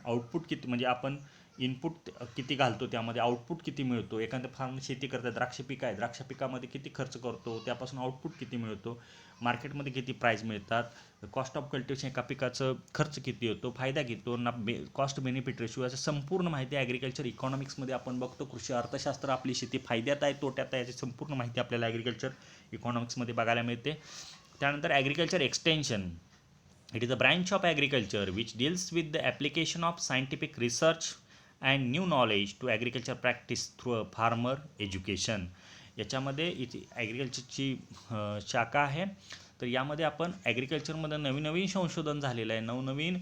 आउटपुट किती म्हणजे आपण इनपुट किती घालतो, त्यामध्ये आउटपुट किती मिळतो. एखाद्या फार्म शेती करतात, द्राक्ष पीक आहे, द्राक्ष पिकामध्ये किती खर्च करतो, त्यापासून आउटपुट किती मिळतो, मार्केटमध्ये किती प्राईस मिळतात, कॉस्ट ऑफ कल्टिवेशन, एका पिकाचं खर्च किती होतो, फायदा किती होतो, कॉस्ट बेनिफिट रेशिओ, याची संपूर्ण माहिती ॲग्रिकल्चर इकॉनॉमिक्समध्ये आपण बघतो. कृषी अर्थशास्त्र, आपली शेती फायद्यात आहे, तोट्यात आहे, याची संपूर्ण माहिती आपल्याला ॲग्रिकल्चर इकॉनॉमिक्समध्ये बघायला मिळते. त्यानंतर agriculture extension, it is a branch of agriculture which deals with the application of scientific research and new knowledge to agriculture practice through a farmer education. याच्यामध्ये इथे ॲग्रिकल्चरची शाखा आहे. तर यामध्ये आपण ॲग्रिकल्चरमध्ये नवीन नवीन संशोधन झालेलं आहे, नवनवीन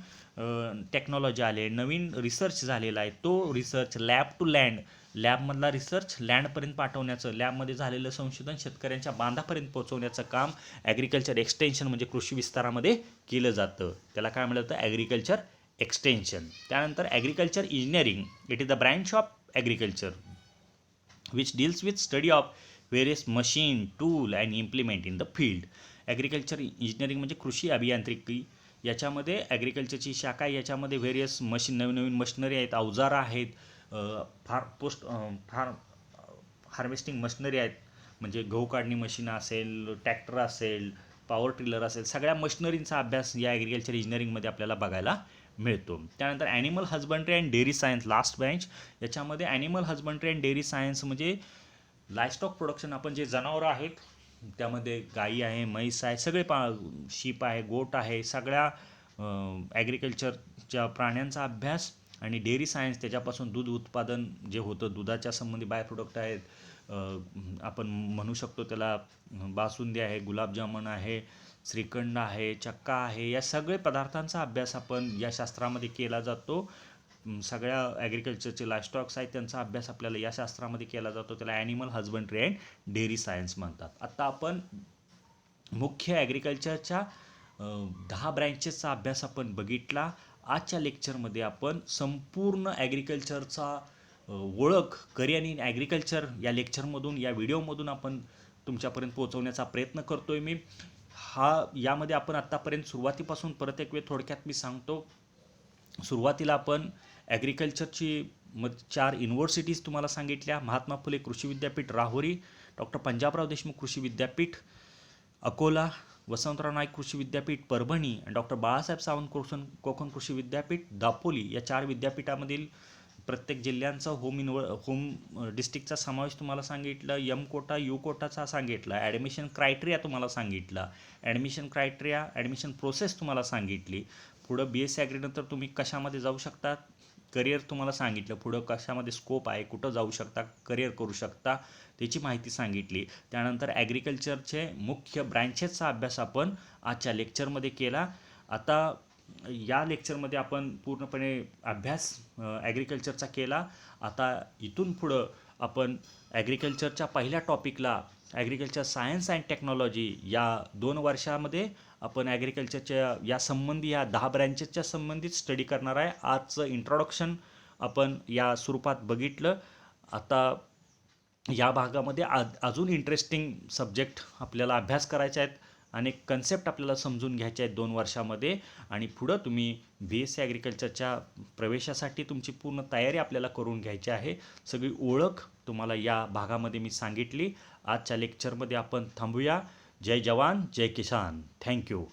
टेक्नॉलॉजी आले, नवीन रिसर्च झालेला आहे. तो रिसर्च लॅब टू लँड, लॅबमधला रिसर्च लँडपर्यंत पाठवण्याचं, लॅबमध्ये झालेलं संशोधन शेतकऱ्यांच्या बांधापर्यंत पोहोचवण्याचं काम ॲग्रिकल्चर एक्सटेन्शन म्हणजे कृषी विस्तारामध्ये केलं जातं. त्याला काय म्हणलं जातं, ॲग्रिकल्चर एक्सटेन्शन. त्यानंतर agriculture engineering, it is the branch of agriculture which deals with study of various machine, tool and implement in the field. Agriculture engineering म्हणजे कृषी अभियांत्रिकी. याच्यामध्ये ॲग्रिकल्चरची शाखा आहे. याच्यामध्ये व्हेरियस मशीन, नवीन नवीन मशिनरी आहेत, अवजारं आहेत, हार्वेस्टिंग मशिनरी आहेत, म्हणजे गहू काढणी मशीन असेल, ट्रॅक्टर असेल, पॉवर टिलर असेल, सगळ्या मशिनरींचा अभ्यास या ॲग्रिकल्चर इंजिनिअरिंगमध्ये आपल्याला बघायला मिळतो. त्यानंतर animal husbandry and dairy science, last branch. याच्यामध्ये animal husbandry and dairy science म्हणजे लाईव्हस्टॉक प्रोडक्शन, आपण जे जनावरं आहेत त्यामध्ये गाई आहे, म्हैस आहे, सगळे शीप आहे, गोट आहे, सगळ्या ॲग्रिकल्चरच्या प्राण्यांचा अभ्यास आणि डेअरी सायन्स, त्याच्यापासून दूध उत्पादन जे होतं, दुधाच्या संबंधी बाय प्रोडक्ट आहेत, आपण म्हणू शकतो त्याला बासुंदी आहे, गुलाबजामुन आहे, श्रीखंड आहे, चक्का आहे, या सगळे पदार्थांचा अभ्यास आपण या शास्त्रामध्ये केला जातो. सगळ्या ॲग्रिकल्चरचे लाईव्हस्टॉक्स आहेत त्यांचा अभ्यास आपल्याला या शास्त्रामध्ये केला जातो. त्याला animal husbandry and dairy science म्हणतात. आता आपण मुख्य ॲग्रिकल्चरच्या 10 ब्रँचेसचा अभ्यास आपण बघितला. आजच्या लेक्चरमध्ये आपण संपूर्ण ॲग्रिकल्चरचा ओळख करिअर इन ॲग्रिकल्चर या लेक्चरमधून, या व्हिडिओमधून आपण तुमच्यापर्यंत पोहोचवण्याचा प्रयत्न करतोय मी. यामध्ये आपण आत्तापर्यंत सुरुवातीपासून परत एक वेळ थोडक्यात मी सांगतो. सुरुवातीला आपण ॲग्रिकल्चरची 4 युनिव्हर्सिटीज तुम्हाला सांगितल्या. महात्मा फुले कृषी विद्यापीठ राहुरी, डॉक्टर पंजाबराव देशमुख कृषी विद्यापीठ अकोला, वसंतराव नाईक कृषी विद्यापीठ परभणी आणि डॉक्टर बाळासाहेब सावंत कोकण कृषी विद्यापीठ दापोली या 4 विद्यापीठामधील प्रत्येक जिल्ह्यांचा होम डिस्ट्रिक्टचा समावेश तुम्हाला सांगितलं. एम कोटा यू कोटाचा सांगितला. ॲडमिशन क्रायटेरिया तुम्हाला सांगितला. ॲडमिशन प्रोसेस तुम्हाला सांगितली. पुढं BSc ॲग्रीनंतर तुम्ही कशामध्ये जाऊ शकता, करिअर तुम्हाला सांगितलं. पुढं कशामध्ये स्कोप आहे, कुठं जाऊ शकता, करिअर करू शकता, त्याची माहिती सांगितली. त्यानंतर ॲग्रिकल्चरचे मुख्य ब्रँचेसचा अभ्यास आपण आजच्या लेक्चरमध्ये केला. आता या लेक्चरमध्ये आपण पूर्णपणे अभ्यास ॲग्रिकल्चरचा केला. आता इथून पुढं आपण ॲग्रिकल्चरच्या पहिल्या टॉपिकला ॲग्रिकल्चर सायन्स अँड टेक्नॉलॉजी या 2 वर्षामध्ये आपण ॲग्रिकल्चरच्या या 10 ब्रँचेसच्या संबंधित स्टडी करणार आहे. आजचं इंट्रोडक्शन आपण या स्वरूपात बघितलं. आता या भागामध्ये अजून इंटरेस्टिंग सब्जेक्ट आपल्याला अभ्यास करायचे आहेत. अनेक कन्सेप्ट आपल्याला समजून घ्यायचे आहेत 2 वर्षामध्ये. आणि पुढं तुम्ही BSc ॲग्रिकल्चरच्या प्रवेशासाठी तुमची पूर्ण तयारी आपल्याला करून घ्यायची आहे. सगळी ओळख तुम्हाला या भागामध्ये मी सांगितली. आजच्या लेक्चरमध्ये आपण थांबूया. जय जवान जय किसान. थँक्यू.